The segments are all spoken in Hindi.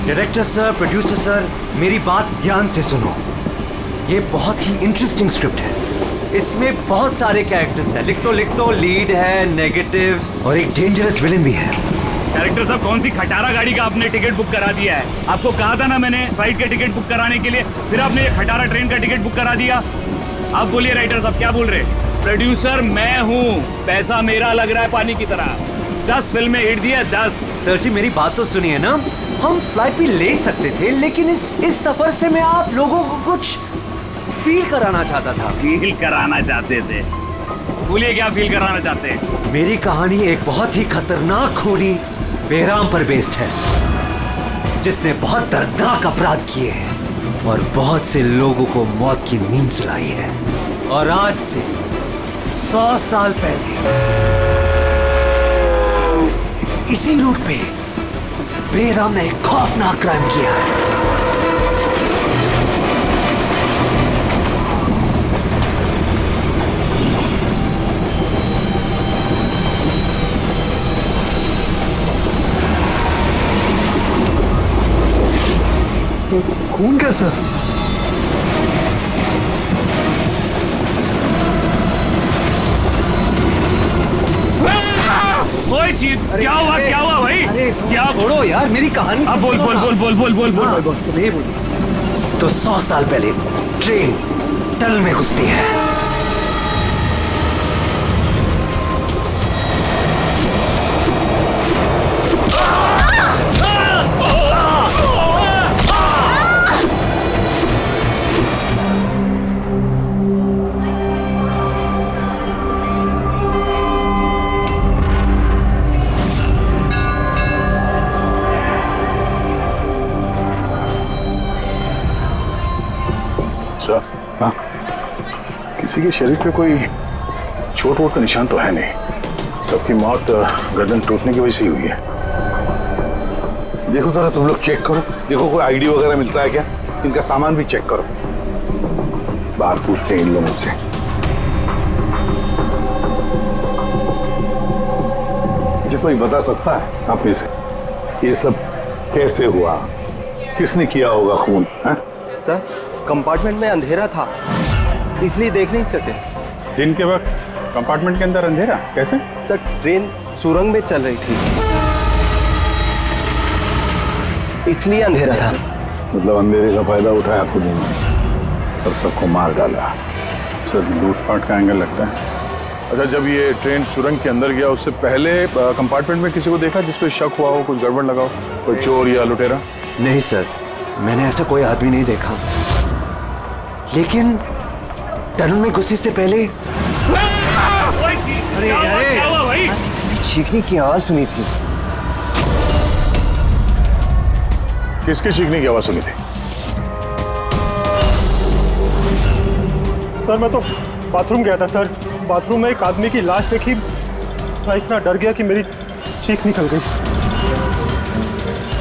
डायरेक्टर सर, प्रोड्यूसर सर, मेरी बात ध्यान से सुनो। ये बहुत ही इंटरेस्टिंग स्क्रिप्ट है। इसमें बहुत सारे कैरेक्टर्स हैं। लिख तो लीड है, नेगेटिव और एक डेंजरस विलेन भी है। डायरेक्टर साहब, कौन सी खटारा गाड़ी का आपने टिकट बुक करा दिया है? आपको कहा था ना मैंने फ्लाइट का टिकट बुक कराने के लिए, फिर आपने ये खटारा ट्रेन का टिकट बुक करा दिया। आप बोलिए राइटर साहब, क्या बोल रहे? प्रोड्यूसर मैं हूँ, पैसा मेरा लग रहा है पानी की तरह। 10 फिल्में हिट दी है, 10। सर जी मेरी बात तो सुनिए ना, हम फ्लाइट भी ले सकते थे, लेकिन इस सफर से मैं आप लोगों को कुछ फील कराना चाहता था। फील कराना चाहते थे? बोलिए क्या फील कराना चाहते हैं? मेरी कहानी एक बहुत ही खतरनाक खूनी बेराम पर बेस्ड है, जिसने बहुत दर्दनाक अपराध किए हैं और बहुत से लोगों को मौत की नींद सुलाई है। और आज से 100 साल पहले इसी रूट पे बेराम ने एक खौफनाक क्राइम किया है। खून कैसा? क्या हुआ भाई? क्या? छोड़ो यार मेरी कहानी। अब बोल। तुम्हें बोल। तो 100 साल पहले ट्रेन टनल में घुसती है। हाँ? किसी के शरीर पे कोई चोट वोट का निशान तो है नहीं। सबकी मौत गर्दन टूटने की वजह से ही हुई है। देखो जरा तुम लोग चेक करो, देखो कोई आईडी वगैरह मिलता है क्या। इनका सामान भी चेक करो। बाहर पूछते हैं इन लोगों से। मुझे कोई बता सकता है आप में से ये सब कैसे हुआ, किसने किया होगा खून? सर कंपार्टमेंट में अंधेरा था, इसलिए देख नहीं सके। दिन के वक्त कंपार्टमेंट के अंदर अंधेरा कैसे? सर ट्रेन सुरंग में चल रही थी, इसलिए अंधेरा था। मतलब अंधेरे का फायदा उठाया खुद ने और सबको मार डाला। सर लूटपाट का एंगल लगता है। अच्छा, जब ये ट्रेन सुरंग के अंदर गया उससे पहले कंपार्टमेंट में किसी को देखा जिस पे शक हुआ हो, कुछ गड़बड़ लगा हो, कोई चोर या लुटेरा? नहीं सर, मैंने ऐसा कोई आदमी नहीं देखा, लेकिन टनल में घुसने से पहले चीखने की आवाज सुनी थी। किसके चीखने की आवाज सुनी थी? सर मैं तो बाथरूम गया था सर, बाथरूम में एक आदमी की लाश देखी, मैं इतना डर गया कि मेरी चीख निकल गई।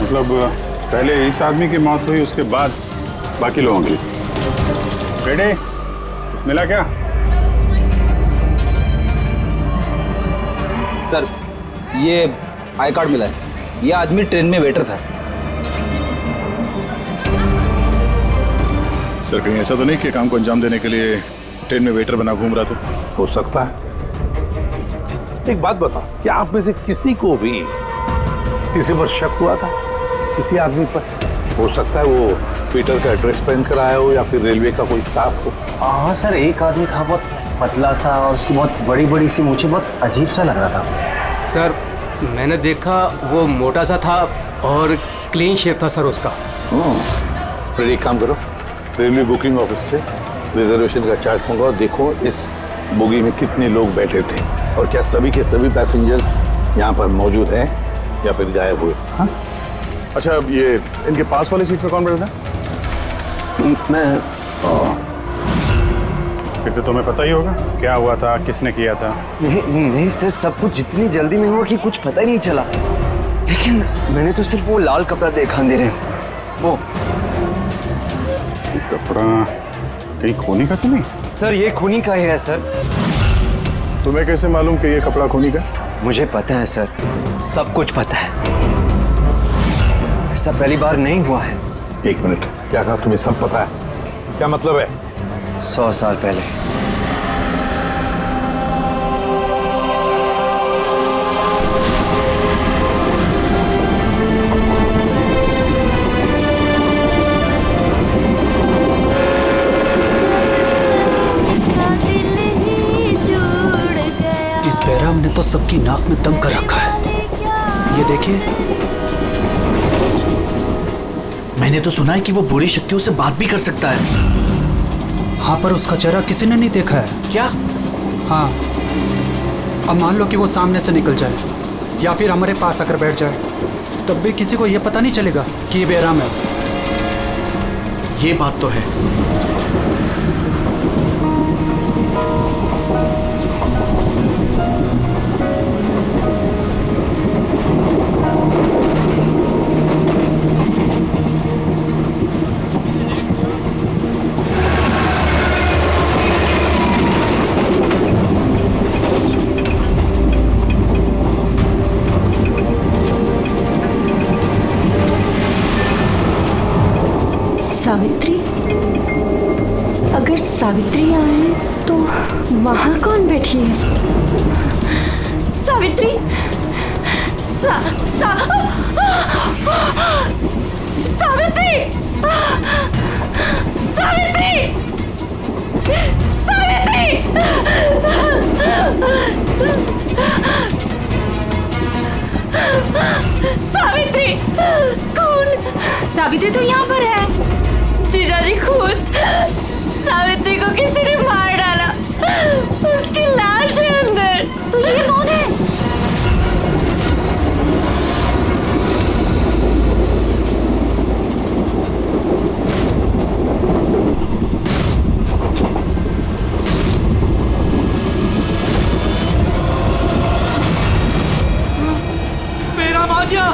मतलब पहले इस आदमी की मौत हुई, उसके बाद बाकी लोगों की। बेटे कुछ मिला क्या? सर ये आई कार्ड मिला है, ये आदमी ट्रेन में वेटर था। सर कहीं ऐसा तो नहीं कि काम को अंजाम देने के लिए ट्रेन में वेटर बना घूम रहा था? हो सकता है। एक बात बताओ, क्या आप में से किसी को भी किसी पर शक हुआ था? किसी आदमी पर? हो सकता है वो पीटर का ड्रेस पहन कर आया हो या फिर रेलवे का कोई स्टाफ हो। हाँ सर, एक आदमी था बहुत पतला सा और उसकी बहुत बड़ी बड़ी सी मूंछें, बहुत अजीब सा लग रहा था। सर मैंने देखा वो मोटा सा था और क्लीन शेव था सर उसका। फिर एक काम करो, रेलवे बुकिंग ऑफिस से रिजर्वेशन का चार्ज मंगाओ, देखो इस बोगी में कितने लोग बैठे थे और क्या सभी के सभी पैसेंजर्स यहाँ पर मौजूद हैं या फिर गायब हुए। हाँ? अच्छा, ये इनके पास वाली सीट पे कौन बैठा था? मैं फिर तो तुम्हें पता ही होगा क्या हुआ था, किसने किया था। नहीं सर, सब कुछ जितनी जल्दी में हुआ कि कुछ पता ही नहीं चला, लेकिन मैंने तो सिर्फ वो लाल कपड़ा देखा अंधेरे। वो कपड़ा कहीं खूनी का तो नहीं? सर ये खूनी का ही है सर। तुम्हें कैसे मालूम कि ये कपड़ा खूनी का? मुझे पता है सर, सब कुछ पता है। ऐसा पहली बार नहीं हुआ है। एक मिनट, क्या कहा? तुम्हें सब पता है? क्या मतलब है? 100 साल पहले इस बैराम ने तो सबकी नाक में दम कर रखा है। ये देखिए, मैंने तो सुना है कि वो बुरी शक्तियों से बात भी कर सकता है। हाँ, पर उसका चेहरा किसी ने नहीं देखा है। क्या? हाँ, अब मान लो कि वो सामने से निकल जाए या फिर हमारे पास आकर बैठ जाए, तब भी किसी को ये पता नहीं चलेगा कि ये बैराम है। ये बात तो है। सावित्री? अगर सावित्री आए तो वहां कौन बैठी है? सावित्री! सावित्री! सावित्री! सावित्री! सावित्री! कौन? सावित्री तो यहाँ पर है। जीजाजी खुद सावित्री को किसी ने मार डाला, उसकी लाश है अंदर। तो ये कौन है? बैराम आ गया।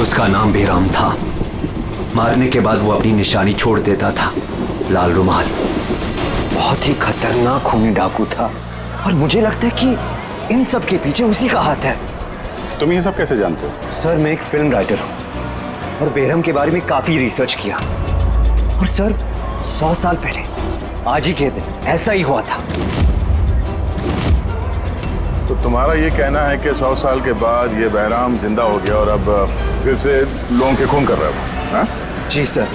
उसका नाम बेराम था। मारने के बाद वो अपनी निशानी छोड़ देता था, लाल रुमाल। बहुत ही खतरनाक खूनी डाकू था और मुझे लगता है कि इन सब के पीछे उसी का हाथ है। तुम ये सब कैसे जानते हो? सर, मैं एक फिल्म राइटर हूँ और बेरहम के बारे में काफी रिसर्च किया। और सर, 100 साल पहले आज ही के दिन ऐसा ही हुआ था। तो तुम्हारा ये कहना है कि 100 साल के बाद ये बहराम जिंदा हो गया और अब फिर से लोगों के खून कर रहा है वो? जी सर।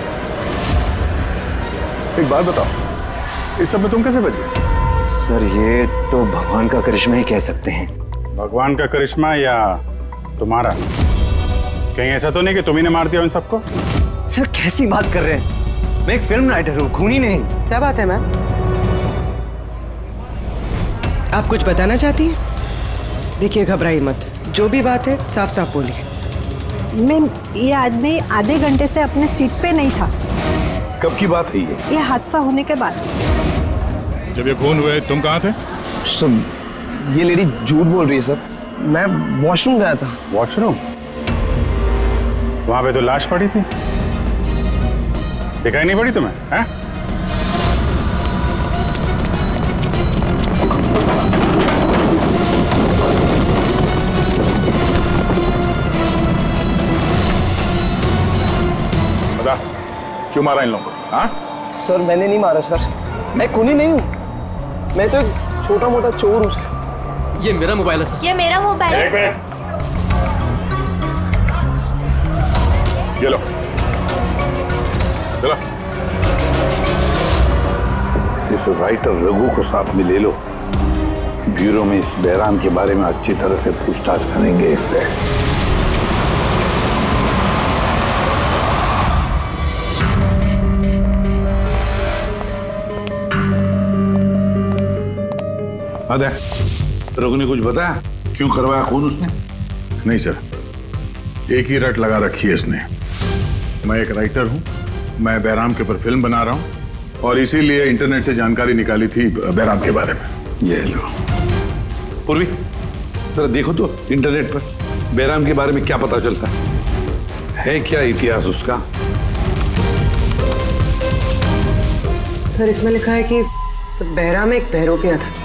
एक बात बताओ, इस सब में तुम कैसे बच गए? सर, ये तो भगवान का करिश्मा ही कह सकते हैं। भगवान का करिश्मा या तुम्हारा? कहीं ऐसा तो नहीं कि तुम्ही ने मार दिया उन सबको? सर, कैसी बात कर रहे हैं? मैं एक फिल्म राइटर हूँ, खूनी नहीं। क्या बात है मैम? आप कुछ बताना चाहती हैं? देखिए, घबराइए मत, जो भी बात है साफ साफ बोलिए। मैम, ये आदमी आधे घंटे से अपने सीट पे नहीं था। कब की बात है ये? ये हादसा होने के बाद। जब ये खून हुए तुम कहाँ थे? सर, ये लेडी झूठ बोल रही है सर। मैं वॉशरूम गया था। वॉशरूम? वहां पे तो लाश पड़ी थी, दिखाई नहीं पड़ी तुम्हें? हैं? बता, क्यों मारा इन लोगों को? हाँ? सर, मैंने नहीं मारा सर। मैं खूनी नहीं हूँ, मैं तो एक छोटा मोटा चोर हूँ सर। ये मेरा मोबाइल है सर। ये मेरा मोबाइल है। एक मिनट, ये लो, चलो। इस राइटर रघु को साथ में ले लो, ब्यूरो में इस बहराम के बारे में अच्छी तरह से पूछताछ करेंगे इससे। अदे, रोग ने कुछ बताया क्यों करवाया खून उसने? नहीं सर, एक ही रट लगा रखी है इसने। मैं एक राइटर हूँ, मैं बैराम के ऊपर फिल्म बना रहा हूँ और इसीलिए इंटरनेट से जानकारी निकाली थी बैराम के बारे में। ये लो पूर्वी, जरा देखो तो इंटरनेट पर बैराम के बारे में क्या पता चलता है क्या इतिहास उसका? सर इसमें लिखा है कि बैराम एक बहरोपिया था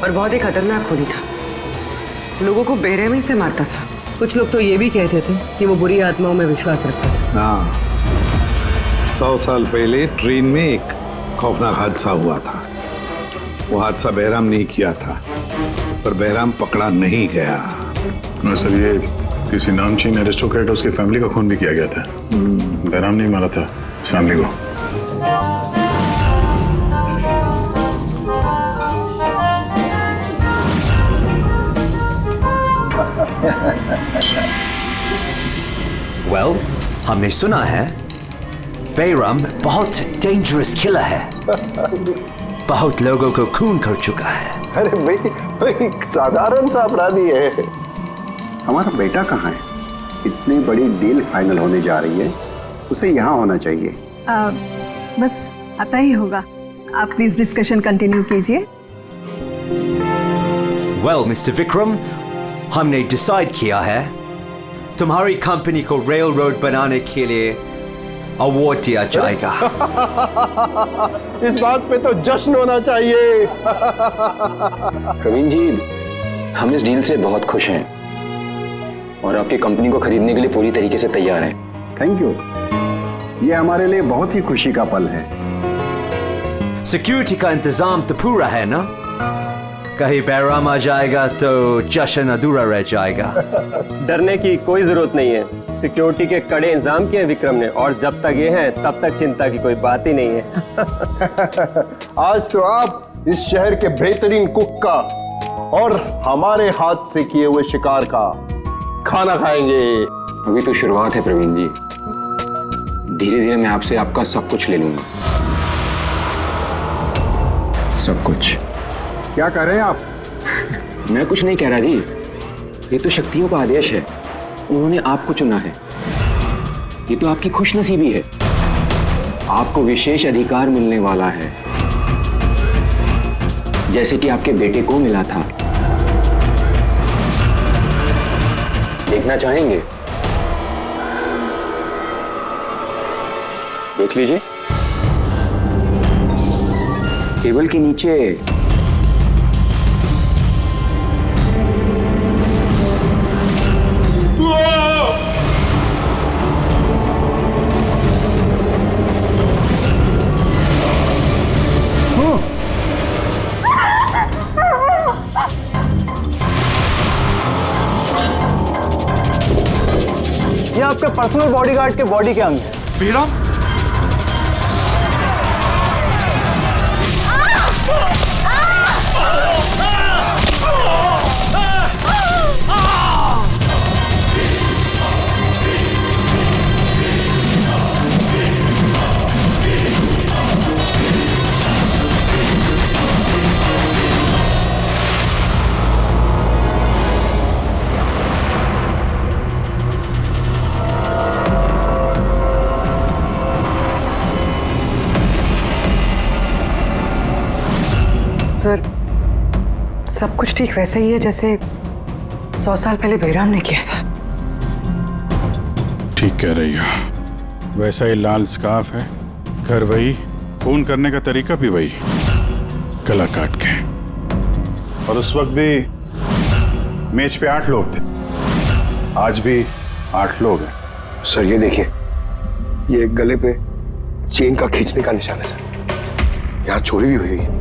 और बहुत ही खतरनाक खूनी था। लोगों को बेरहमी से मारता था। कुछ लोग तो ये भी कहते थे कि वो बुरी आत्माओं में विश्वास रखता था। हाँ, 100 साल पहले ट्रेन में एक खौफनाक हादसा हुआ था। वो हादसा बैराम ने किया था, पर बैराम पकड़ा नहीं गया। सर ये किसी नामचीन एरिस्टोक्रेट उसकी फैमिली का खून भी किया गया था। बैराम ने मारा था फैमिली को। Well, हमने सुना है बैराम बहुत डेंजरस किलर है। बहुत लोगों को खून कर चुका है। अरे भाई साधारण सा अपराधी है। हमारा बेटा कहाँ है? इतनी बड़ी डील फाइनल होने जा रही है, उसे यहाँ होना चाहिए। बस आता ही होगा। आप प्लीज डिस्कशन कंटिन्यू कीजिए। Well, मिस्टर विक्रम, हमने डिसाइड किया है तुम्हारी कंपनी को रेल रोड बनाने के लिए अवार्ड दिया जाएगा। इस बात पे तो जश्न होना चाहिए। प्रवीण जी, हम इस डील से बहुत खुश हैं और आपकी कंपनी को खरीदने के लिए पूरी तरीके से तैयार हैं। थैंक यू, ये हमारे लिए बहुत ही खुशी का पल है। सिक्योरिटी का इंतजाम तो पूरा है ना? कहीं बैराम आ जाएगा तो जश्न अधूरा रह जाएगा। डरने की कोई जरूरत नहीं है। सिक्योरिटी के कड़े इंतजाम किए विक्रम ने, और जब तक ये हैं तब तक चिंता की कोई बात ही नहीं है। आज तो आप इस शहर के बेहतरीन कुक का और हमारे हाथ से किए हुए शिकार का खाना खाएंगे। अभी तो शुरुआत है प्रवीण जी, धीरे धीरे मैं आपसे आपका सब कुछ ले लूंगा। सब कुछ। क्या कह रहे हैं आप? मैं कुछ नहीं कह रहा जी, ये तो शक्तियों का आदेश है। उन्होंने आपको चुना है, ये तो आपकी खुशनसीबी है। आपको विशेष अधिकार मिलने वाला है, जैसे कि आपके बेटे को मिला था। देखना चाहेंगे? देख लीजिए, टेबल के नीचे ये आपके पर्सनल बॉडीगार्ड के बॉडी के अंग है। बैराम? सर, सब कुछ ठीक वैसे ही है जैसे 100 साल पहले बैराम ने किया था। ठीक कह रही हो, वैसा ही लाल स्कार्फ है, घर वही, खून करने का तरीका भी वही, गला काट के। और उस वक्त भी मेज पे 8 लोग थे, आज भी 8 लोग हैं। सर ये देखिए, ये गले पे चेन का खींचने का निशान है सर। यहाँ चोरी भी हुई है।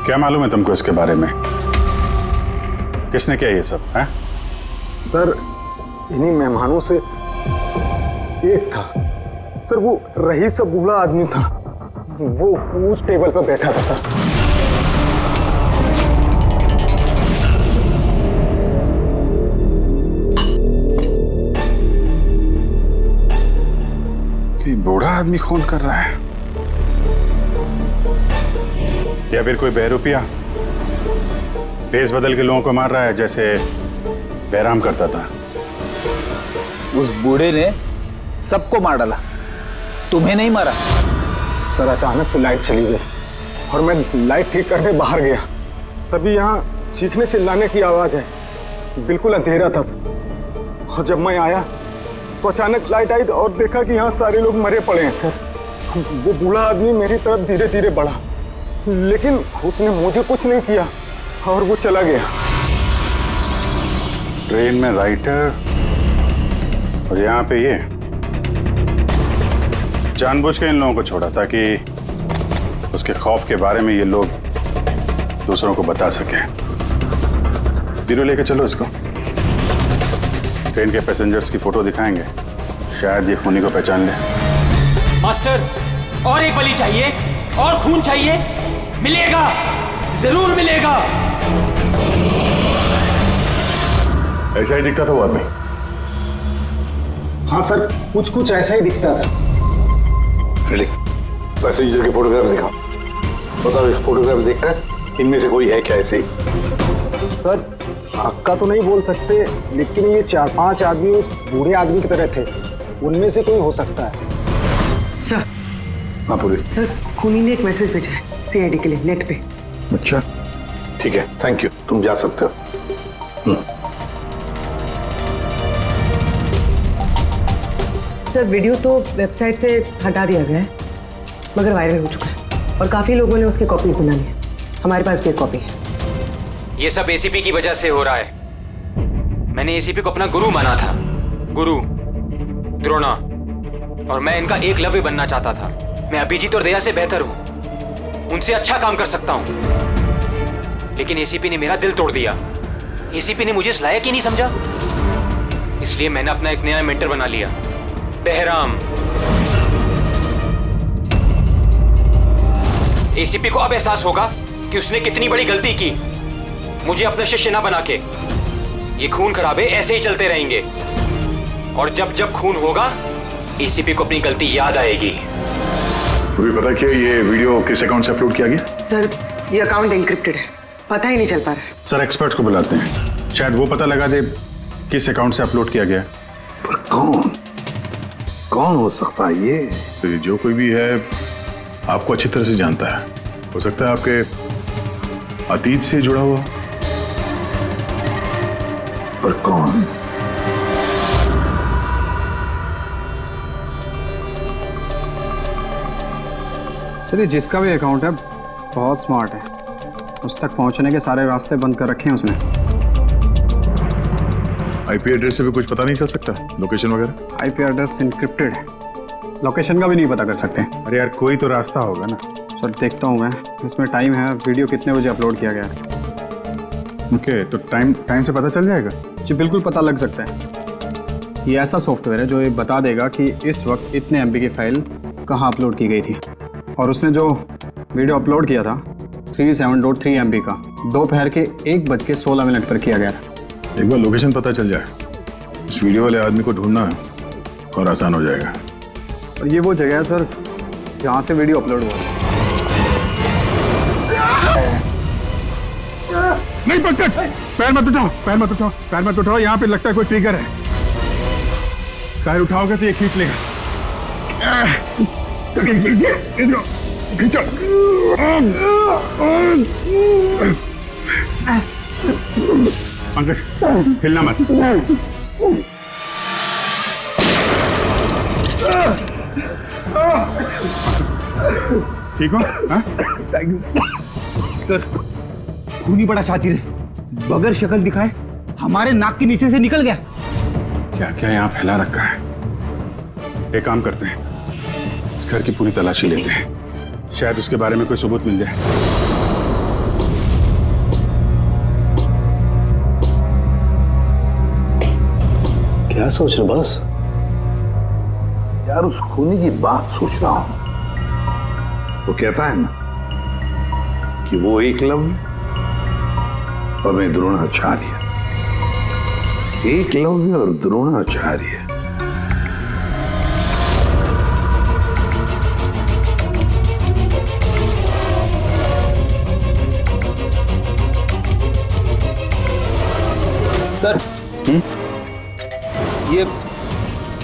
क्या मालूम है तुमको इसके बारे में? किसने किया ये सब है? सर इन्हीं मेहमानों से एक था सर, वो रईस सा बूढ़ा आदमी था, वो उस टेबल पर बैठा था सर। कि बूढ़ा आदमी खून कर रहा है? या फिर कोई बहरूपिया भेस बदल के लोगों को मार रहा है जैसे बहराम करता था? उस बूढ़े ने सबको मार डाला, तुम्हें नहीं मारा। सर अचानक से लाइट चली गई और मैं लाइट ठीक करने बाहर गया, तभी यहाँ चीखने चिल्लाने की आवाज है। बिल्कुल अंधेरा था और जब मैं आया तो अचानक लाइट आई और देखा कि यहाँ सारे लोग मरे पड़े हैं। सर वो बूढ़ा आदमी मेरी तरफ धीरे धीरे बढ़ा, लेकिन उसने मुझे कुछ नहीं किया और वो चला गया। ट्रेन में राइटर और यहाँ पे ये जानबूझ के इन लोगों को छोड़ा ताकि उसके खौफ के बारे में ये लोग दूसरों को बता सकें। धीरे लेके चलो इसको। ट्रेन के पैसेंजर्स की फोटो दिखाएंगे, शायद ये खूनी को पहचान ले। मास्टर, और एक बलि चाहिए, और खून चाहिए। मिलेगा, जरूर मिलेगा। ऐसा ही दिखता था वो आदमी। हाँ सर, कुछ कुछ ऐसा ही दिखता था। पैसेंजर के फोटोग्राफ दिखाओ। बताओ, इस फोटोग्राफ देखकर इनमें से कोई है क्या ऐसे ही? सर पक्का तो नहीं बोल सकते, लेकिन ये 4-5 आदमी उस बूढ़े आदमी की तरह थे, उनमें से कोई हो सकता है। सर। हाँ पूरी। सर खूनी ने एक मैसेज भेजा है सीआईडी के लिए नेट पे। अच्छा ठीक है, थैंक यू, तुम जा सकते हो। सर वीडियो तो वेबसाइट से हटा दिया गया है, मगर वायरल हो चुका है और काफी लोगों ने उसकी कॉपीज बना ली है। हमारे पास भी एक कॉपी है। ये सब एसीपी की वजह से हो रहा है। मैंने एसीपी को अपना गुरु माना था, गुरु द्रोणा, और मैं इनका एकलव्य बनना चाहता था। मैं अभिजीत और दया से बेहतर हूं, उनसे अच्छा काम कर सकता हूं, लेकिन एसीपी ने मेरा दिल तोड़ दिया। एसीपी ने मुझे इस लायक ही नहीं समझा, इसलिए मैंने अपना एक नया मेंटर बना लिया, बहराम। एसीपी को अब एहसास होगा कि उसने कितनी बड़ी गलती की, मुझे अपना शिष्य ना बना के। ये खून खराबे ऐसे ही चलते रहेंगे, और जब जब खून होगा एसीपी को अपनी गलती याद आएगी। तुम्हें पता क्या ये वीडियो किस अकाउंट से अपलोड किया गया? सर ये अकाउंट एन्क्रिप्टेड है, पता ही नहीं चल पा रहा है। सर एक्सपर्ट्स को बुलाते हैं, शायद वो पता लगा दे किस अकाउंट से अपलोड किया गया। पर कौन हो सकता है ये? तो ये जो कोई भी है आपको अच्छी तरह से जानता है, हो सकता है आपके अतीत से जुड़ा हुआ। पर कौन? चलिए, जिसका भी अकाउंट है बहुत स्मार्ट है, उस तक पहुंचने के सारे रास्ते बंद कर रखे हैं उसने। आईपी एड्रेस से भी कुछ पता नहीं चल सकता, लोकेशन वगैरह? आईपी एड्रेस इनक्रिप्टेड है, लोकेशन का भी नहीं पता कर सकते। अरे यार कोई तो रास्ता होगा ना। सर देखता हूँ मैं, इसमें टाइम है, वीडियो कितने बजे अपलोड किया गया है। ओके, तो टाइम से पता चल जाएगा? जी बिल्कुल पता लग सकता है। ये ऐसा सॉफ्टवेयर है जो ये बता देगा कि इस वक्त इतने MB की फाइल कहाँ अपलोड की गई थी, और उसने जो वीडियो अपलोड किया था 37.3 MB का दोपहर के 1:16 पर किया गया था। एक बार लोकेशन पता चल जाए, इस वीडियो वाले आदमी को ढूंढना और आसान हो जाएगा। और ये वो जगह है सर जहाँ से वीडियो अपलोड हुआ। नहीं पकड़, पैर मत उठाओ, पैर मत उठाओ, पैर मत उठाओ। यहाँ पे लगता है कोई ट्रिगर है, पैर उठाओगे तो ये खींच लेगा। खींचो। पंकज हिलना मत। ठीक हो? Thank you sir. खूनी बड़ा शातिर है, बगैर शक्ल दिखाए हमारे नाक के नीचे से निकल गया। क्या क्या यहाँ फैला रखा है। एक काम करते हैं, इस घर की पूरी तलाशी लेते हैं, शायद उसके बारे में कोई सबूत मिल जाए। क्या सोच रहे बस? यार उस खूनी की बात सोच रहा हूं। वो कहता है ना कि वो एकलव्य और मैं द्रोणाचार्य। एकलव्य और द्रोणाचार्य।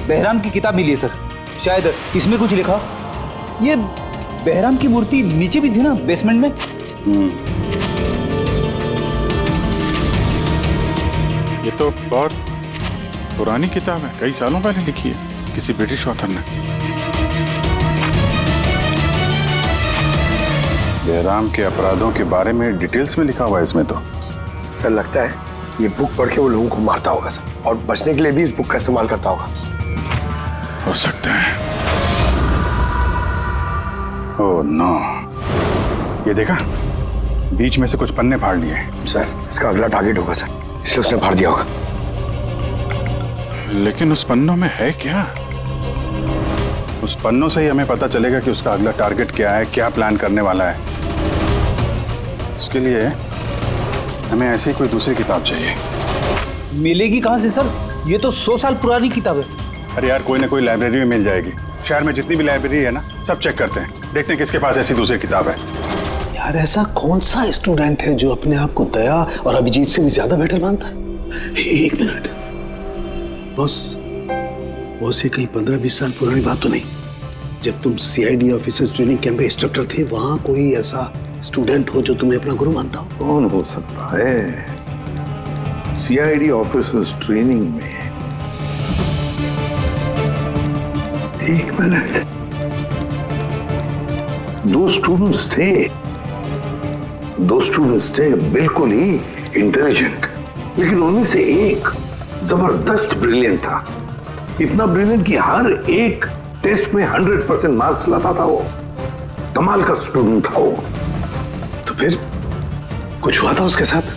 बहराम की किताब मिली है सर। शायद इसमें कुछ लिखा। ये बहराम की मूर्ति नीचे भी थी ना, बेसमेंट में। ये तो बहुत पुरानी किताब है, कई सालों पहले लिखी है किसी ब्रिटिश ऑथर ने। बहराम के अपराधों के बारे में डिटेल्स में लिखा हुआ है इसमें तो। सर लगता है ये बुक पढ़ के वो लोगों को मारता होगा सर, और बचने के लिए भी इस बुक का इस्तेमाल करता होगा। हो सकता है। ओह नो, ये देखा, बीच में से कुछ पन्ने फाड़ लिए। सर इसका अगला टारगेट होगा सर, इसलिए उसने फाड़ दिया होगा। लेकिन उस पन्नों में है क्या? उस पन्नों से ही हमें पता चलेगा कि उसका अगला टारगेट क्या है, क्या प्लान करने वाला है। उसके लिए हमें ऐसी कोई दूसरी किताब चाहिए। मिलेगी कहाँ से सर? ये तो 100 साल पुरानी किताब है। अरे यार, कोई ना कोई लाइब्रेरी में मिल जाएगी। शहर में जितनी भी लाइब्रेरी है ना, सब चेक करते हैं, देखते हैं किसके पास ऐसी दूसरी किताब है। यार ऐसा कौन सा स्टूडेंट है जो अपने आप को दया और अभिजीत से भी ज्यादा बेटर मानता है? एक मिनट बॉस, ये कहीं 15-20 साल पुरानी बात तो नहीं? जब तुम सीआईडी ऑफिसर्स ट्रेनिंग कैंप में इंस्ट्रक्टर थे, वहां कोई ऐसा स्टूडेंट हो जो तुम्हें अपना गुरु मानता हो? कौन हो सकता है? सीआईडी ऑफिसर्स ट्रेनिंग में एक मिनट, 2 स्टूडेंट्स थे बिल्कुल ही इंटेलिजेंट, लेकिन उनमें से एक जबरदस्त ब्रिलियंट था। इतना ब्रिलियंट कि हर एक टेस्ट में 100% मार्क्स लाता था वो। कमाल का स्टूडेंट था वो। तो फिर कुछ हुआ था उसके साथ?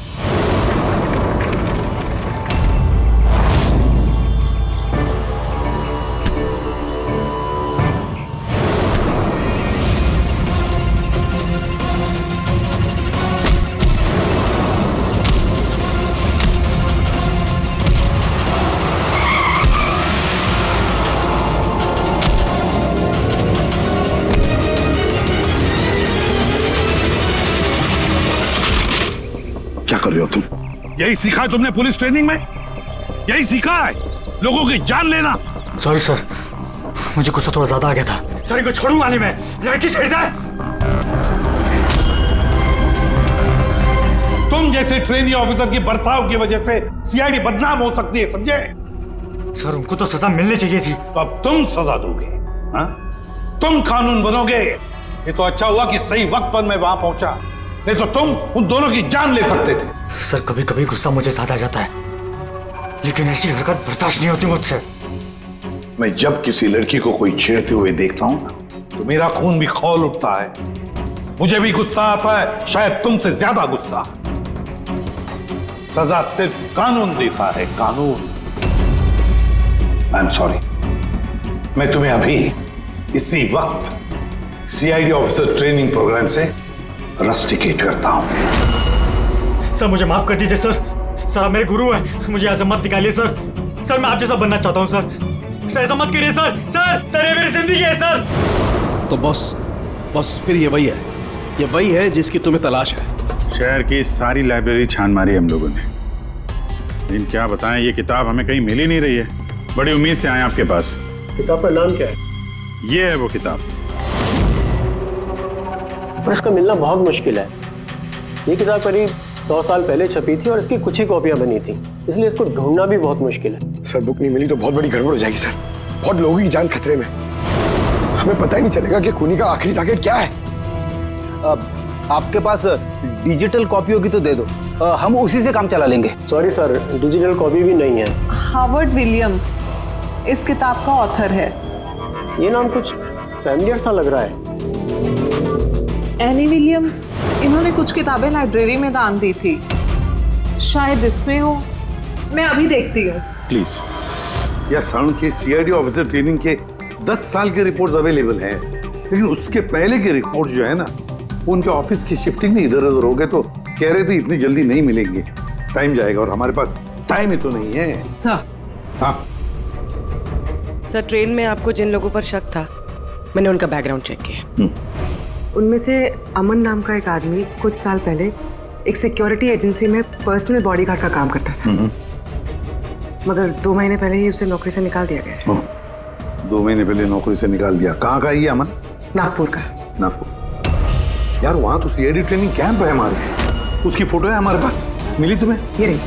क्या कर रहे हो तुम? यही सीखा है तुमने पुलिस ट्रेनिंग में? यही सीखा है लोगों की जान लेना? सॉरी सर, मुझे गुस्सा थोड़ा ज्यादा आ गया था। सर इनको छोड़ूंगा नहीं मैं, लड़की छेड़ दे। तुम जैसे ट्रेनी ऑफिसर की बर्ताव की वजह से सीआईडी बदनाम हो सकती है, समझे? सर उनको तो सजा मिलनी चाहिए थी। तो अब तुम सजा दोगे? हाँ? तुम कानून बनोगे? ये तो अच्छा हुआ कि सही वक्त पर मैं वहां पहुंचा, नहीं तो तुम उन दोनों की जान ले सकते थे। सर कभी कभी गुस्सा मुझे ज्यादा आ जाता है, लेकिन ऐसी हरकत बर्दाश्त नहीं होती मुझसे। मैं जब किसी लड़की को कोई छेड़ते हुए देखता हूं तो मेरा खून भी खौल उठता है, मुझे भी गुस्सा आता है, शायद तुमसे ज्यादा गुस्सा। सजा सिर्फ कानून देता है, कानून। आई एम सॉरी, मैं तुम्हें अभी इसी वक्त सीआईडी ऑफिसर ट्रेनिंग प्रोग्राम से रस्टिकेट करता हूं। सर मुझे माफ कर दीजिए सर। सर आप मेरे गुरु हैं, मुझे ऐसा मत निकालिए सर। सर मैं आप जैसा बनना चाहता हूं सर। सर ऐसा मत करिए सर। सर ये मेरी जिंदगी है सर। तो बॉस फिर ये वही है जिसकी तुम्हें तलाश है। शहर की सारी लाइब्रेरी छान मारी हम लोगों ने, लेकिन क्या बताएं, ये किताब हमें कहीं मिल ही नहीं रही है। बड़ी उम्मीद से आए आपके पास। किताब का नाम क्या है? ये है वो किताब। पर इसका मिलना बहुत मुश्किल है। ये किताब करीब 100 साल पहले छपी थी और इसकी कुछ ही कॉपियां बनी थी, इसलिए इसको ढूंढना भी बहुत मुश्किल है। सर बुक नहीं मिली तो बहुत बड़ी गड़बड़ हो जाएगी सर। बहुत लोगों की जान खतरे में, हमें पता ही नहीं चलेगा कि खूनी का आखिरी टारगेट क्या है। आपके पास डिजिटल कॉपी होगी तो दे दो, हम उसी से काम चला लेंगे। सॉरी सर, डिजिटल कॉपी भी नहीं है। हार्वर्ड विलियम्स इस किताब का ऑथर है। ये नाम कुछ फैमिलियर सा लग रहा है। एनी विलियम्स, इन्होंने कुछ किताबें लाइब्रेरी में दान दी थी, शायद इसमें हो। मैं अभी देखती हूँ। प्लीज। यार साउंड के सीआईडी ऑफिसर ट्रेनिंग के 10 साल के रिपोर्ट्स अवेलेबल हैं, लेकिन उसके पहले के रिपोर्ट जो है ना, उनके ऑफिस की शिफ्टिंग में इधर उधर हो गए, तो कह रहे थे इतनी जल्दी नहीं मिलेंगे, टाइम जाएगा, और हमारे पास टाइम ही तो नहीं है। सर। हाँ सर, ट्रेन में आपको जिन लोगों पर शक था, मैंने उनका बैकग्राउंड चेक किया। उनमें से अमन नाम का एक आदमी कुछ साल पहले एक सिक्योरिटी एजेंसी में पर्सनल बॉडीगार्ड का काम करता था, मगर 2 महीने पहले ही उसे नौकरी से निकाल दिया गया। 2 महीने पहले नौकरी से निकाल दिया। कहाँ का है ये अमन? नागपुर का। नागपुर। यार वहां तो सीआईडी ट्रेनिंग कैंप है हमारे, उसकी फोटो है हमारे पास, मिली तुम्हें? ये रही।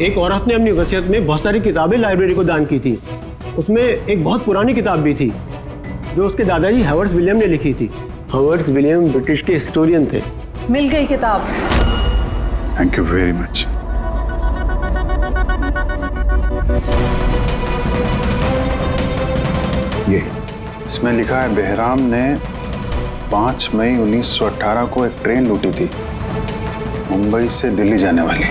एक औरत ने अपनी वसीयत में बहुत सारी किताबें लाइब्रेरी को दान की थी। उसमें एक बहुत पुरानी किताब भी थी जो उसके दादाजी हॉवर्ड विलियम ने लिखी थी। हॉवर्ड विलियम ब्रिटिश के हिस्टोरियन थे। मिल गई किताब। Thank you very much. ये इसमें लिखा है बेहराम ने 5 मई 1918 को एक ट्रेन लूटी थी मुंबई से दिल्ली जाने वाली।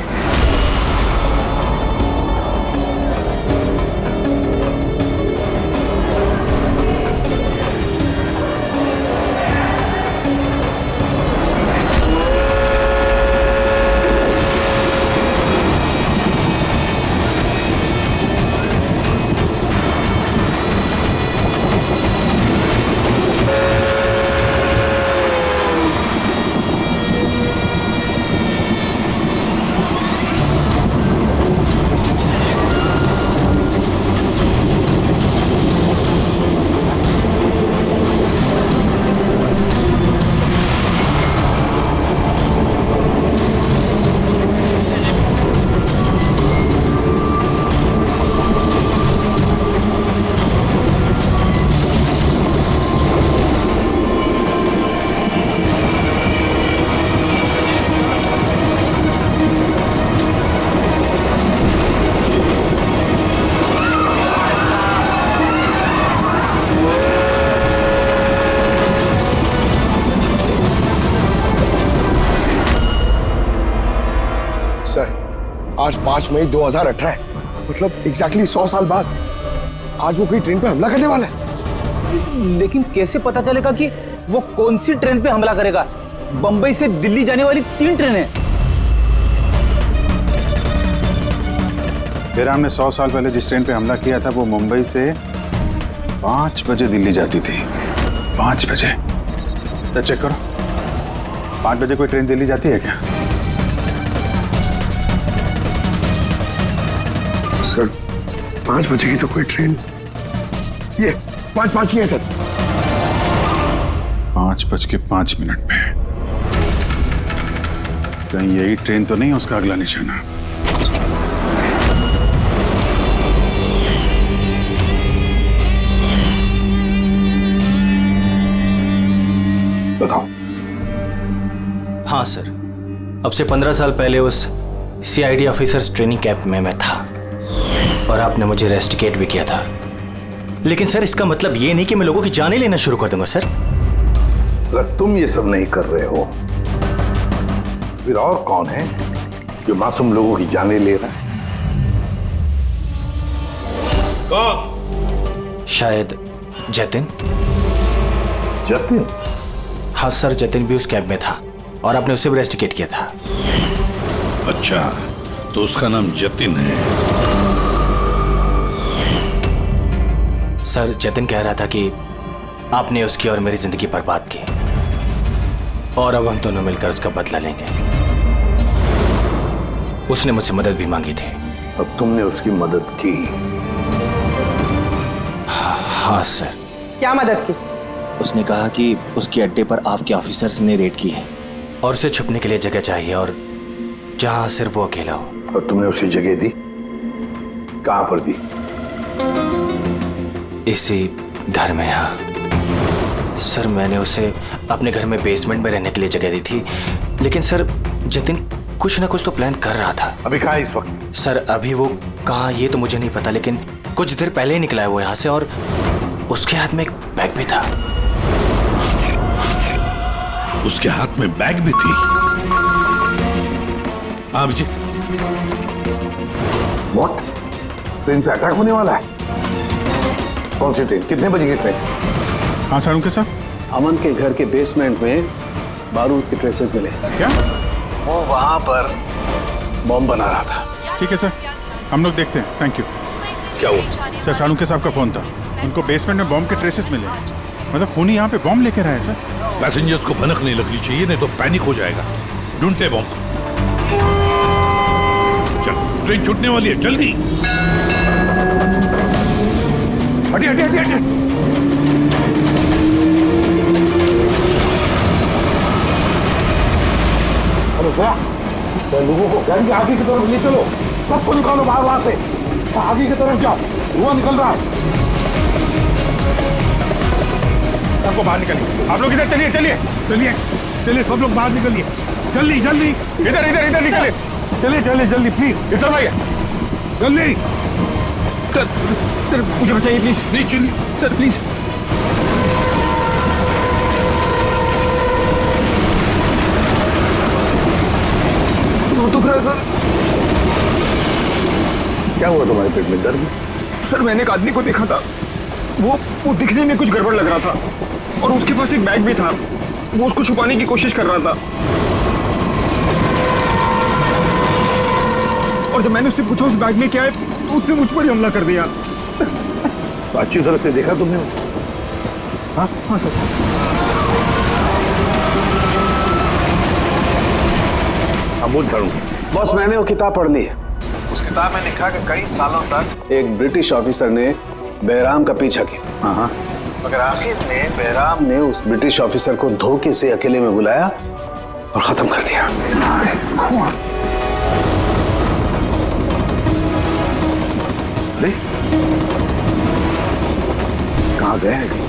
आज 5 मई 2018 है, मतलब एग्जैक्टली 100 साल बाद आज वो कोई ट्रेन पे हमला करने वाला है। लेकिन कैसे पता चलेगा कि वो कौन सी ट्रेन पे हमला करेगा? बंबई से दिल्ली जाने वाली 3 ट्रेनें। बेहराम ने 100 साल पहले जिस ट्रेन पे हमला किया था वो मुंबई से 5 बजे दिल्ली जाती थी। 5 बजे? तो चेक करो, 5 बजे कोई ट्रेन दिल्ली जाती है क्या? सर 5 बजे की तो कोई ट्रेन, ये 5:05 की है सर। 5:05 पे कहीं यही ट्रेन तो नहीं उसका अगला निशाना? बताओ। हाँ सर, अब से 15 साल पहले उस सीआईडी ऑफिसर्स ट्रेनिंग कैंप में मैं था और आपने मुझे रेस्टिकेट भी किया था। लेकिन सर इसका मतलब ये नहीं कि मैं लोगों की जानें लेना शुरू कर दूंगा सर। अगर तुम ये सब नहीं कर रहे हो फिर और कौन है जो मासूम लोगों की जानें ले रहा है? कौन? शायद जतिन। जतिन? हाँ सर, जतिन भी उस कैंप में था और आपने उसे भी रेस्टिकेट किया था। अच्छा, तो उसका नाम जतिन है? सर जतिन कह रहा था कि आपने उसकी और मेरी जिंदगी बर्बाद की और अब हम दोनों मिलकर उसका बदला लेंगे। उसने मुझसे मदद भी मांगी थी। और तुमने उसकी मदद की? हाँ सर। क्या मदद की? उसने कहा कि उसके अड्डे पर आपके ऑफिसर्स ने रेड की है और उसे छुपने के लिए जगह चाहिए और जहां सिर्फ वो अकेला हो। और तुमने उसे जगह दी? कहां पर दी? इसी घर में। हाँ सर, मैंने उसे अपने घर में बेसमेंट में रहने के लिए जगह दी थी। लेकिन सर जतिन कुछ ना कुछ तो प्लान कर रहा था। अभी कहाँ है इस वक्त? सर अभी वो कहाँ ये तो मुझे नहीं पता, लेकिन कुछ देर पहले ही निकला है वो यहाँ से और उसके हाथ में एक बैग भी था। उसके हाथ में बैग भी थी? अभिजीत, व्हाट? ट्रेन पे अटैक होने वाला है? कौन सी ट्रेन? कितने बजे की ट्रेन? हाँ साड़ू के साथ अमन के घर के बेसमेंट में बारूद के ट्रेसेस मिले। क्या? वो वहां पर बॉम्ब बना रहा था। ठीक है सर, हम लोग देखते हैं। Thank you. क्या हुआ? सर साड़ू के साहब का फोन था, उनको बेसमेंट में बॉम्ब के ट्रेसेस मिले। मतलब खूनी यहाँ पे बॉम्ब लेकर आए सर। पैसेंजर्स को भनक नहीं लगनी चाहिए, नहीं तो पैनिक हो जाएगा। ढूंढते बॉम्ब। चल, ट्रेन छूटने वाली है, जल्दी। हटिए हटिए हटिए हटिए। अरे क्या लोगों को घर के आगे की तरफ ले चलो, सबको निकालो बाहर वहां से, आगे की तरफ जाओ, धुआं निकल रहा है। सबको बाहर निकलिए, आप लोग इधर चलिए चलिए चलिए चलिए, सब लोग बाहर निकलिए, जल्दी जल्दी, इधर इधर इधर निकलिए, चलिए चलिए जल्दी प्लीज, इस तरफ आइए जल्दी। सर सर मुझे बचाइए प्लीज। नहीं चलिए सर प्लीज। बहुत दुख रहा है सर। क्या हुआ तुम्हारे पेट में, दर्द? सर मैंने एक आदमी को देखा था, वो दिखने में कुछ गड़बड़ लग रहा था, और उसके पास एक बैग भी था, वो उसको छुपाने की कोशिश कर रहा था, और जब मैंने उससे पूछा उस बैग में क्या है, तो उसने मुझ पर ही हमला कर दिया। तो अच्छी तरह से देखा तुमने? हाँ हाँ सर। अमूल झाड़ू। बॉस मैंने वो किताब पढ़ ली है। उस किताब में लिखा कि कई सालों तक एक ब्रिटिश ऑफिसर ने बहराम का पीछा किया, मगर आखिर में बहराम ने उस ब्रिटिश ऑफिसर को धोखे से अकेले में बुलाया और खत्म कर दिया। अरे कहाँ गए हैं?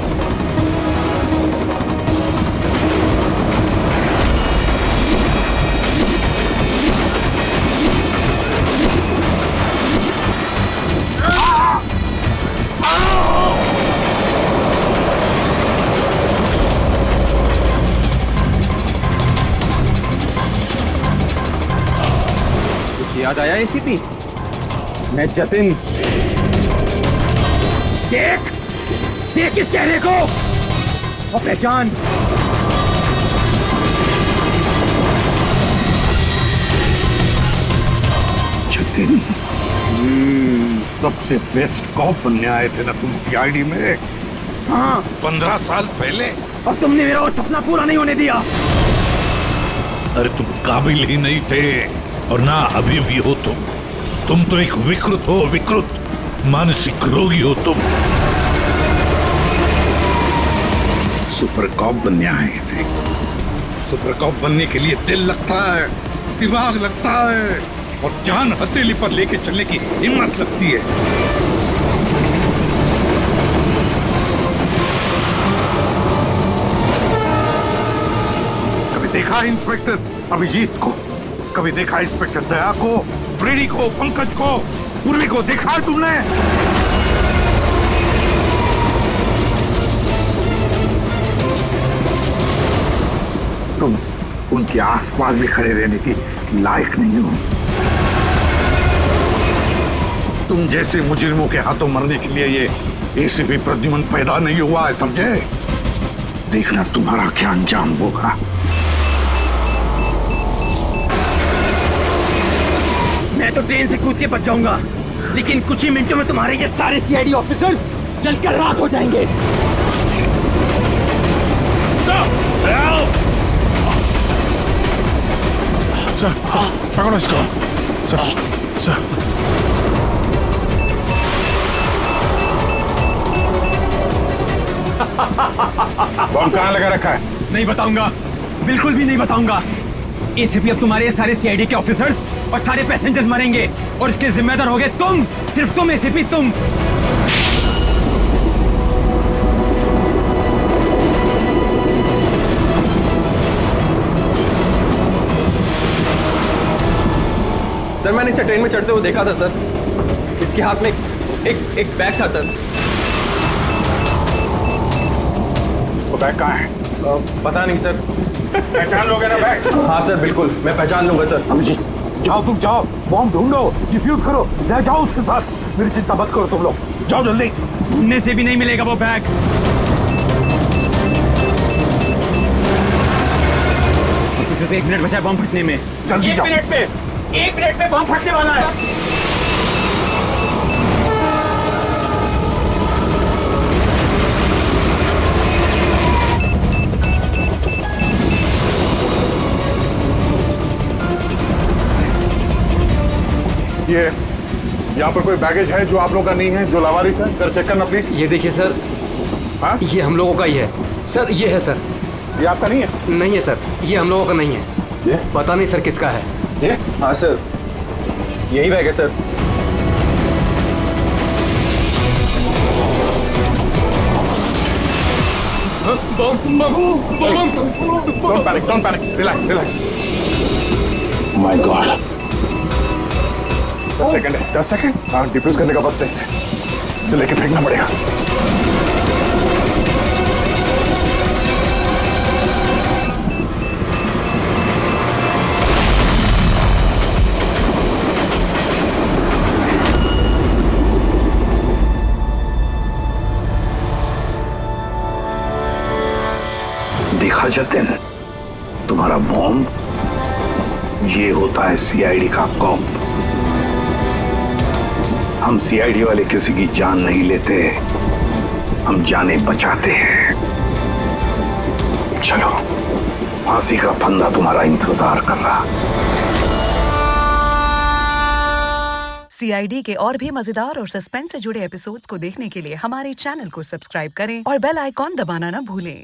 याद आया एसीपी? मैं जतिन। देख देख इस चेहरे को और पहचान। जतिन, सबसे बेस्ट कॉप बनने आए थे ना तुम सीआईडी में? हाँ 15 साल पहले। और तुमने मेरा वो सपना पूरा नहीं होने दिया। अरे तुम काबिल ही नहीं थे और ना अभी भी हो तुम तो एक विकृत हो, विकृत मानसिक रोगी हो तुम। सुपर कॉप बनने आए थे। सुपर कॉप बनने के लिए दिल लगता है, दिमाग लगता है और जान हथेली पर लेके चलने की हिम्मत लगती है। कभी देखा इंस्पेक्टर अभिजीत को? कभी देखा इंस्पेक्टर दया को, फ्रेडी को, पंकज को, पूर्वी को देखा है तुमने? तुम उनके आसपास भी खड़े रहने की लायक नहीं हो। तुम जैसे मुजरिमों के हाथों मरने के लिए ये एसीपी प्रद्युमन पैदा नहीं हुआ है, समझे? देखना तुम्हारा क्या अंजाम होगा। मैं तो ट्रेन से कूद के बच जाऊंगा, लेकिन कुछ ही मिनटों में तुम्हारे ये सारे सीआईडी ऑफिसर्स जलकर राख हो जाएंगे। सर पकड़ो इसको। सर बॉम्ब कहाँ लगा रखा है? नहीं बताऊंगा, बिल्कुल भी नहीं बताऊंगा। एसीपी अब तुम्हारे सारे सीआईडी के ऑफिसर्स और सारे पैसेंजर्स मरेंगे और इसके जिम्मेदार होगे तुम, सिर्फ तुम एसीपी, तुम। सर मैंने इसे ट्रेन में चढ़ते हुए देखा था सर। इसके हाथ में एक बैग था सर। वो बैग कहाँ है? पता नहीं सर। पहचान लोगे ना बैग? हाँ सर बिल्कुल, मैं पहचान लूंगा सर। अभिजीत जाओ, तुम जाओ, बॉम्ब ढूंढो, डिफ्यूज करो, ले जाओ उसके साथ। मेरी चिंता मत करो तुम लोग, जाओ जल्दी। ढूंढने से भी नहीं मिलेगा वो बैग। सिर्फ 1 मिनट बचा है बॉम्ब फटने में। जल्दी जाओ। 1 मिनट में बॉम्ब फटने वाला है। यहाँ पर कोई बैगेज है जो आप लोगों का नहीं है, जो लावारिस है? सर चेक करना प्लीज। ये देखिए सर, हाँ? ये हम लोगों का ही है सर। ये है सर। ये आपका नहीं है? नहीं है सर, ये हम लोगों का नहीं है। ये पता नहीं सर किसका है। ये? हाँ सर, यही बैग है sir. Don't panic, relax. My God. 10 second है, 10 सेकंड। हाँ, डिफ्यूज करने का वक्त है इसे लेके फेंकना पड़ेगा। देखा जतिन, तुम्हारा बॉम्ब ये होता है सीआईडी का कॉप। हम सीआईडी वाले किसी की जान नहीं लेते, हम जाने बचाते हैं। चलो, फांसी का फंदा तुम्हारा इंतजार कर रहा। सीआईडी के और भी मजेदार और सस्पेंस से जुड़े एपिसोड्स को देखने के लिए हमारे चैनल को सब्सक्राइब करें और बेल आइकॉन दबाना ना भूलें।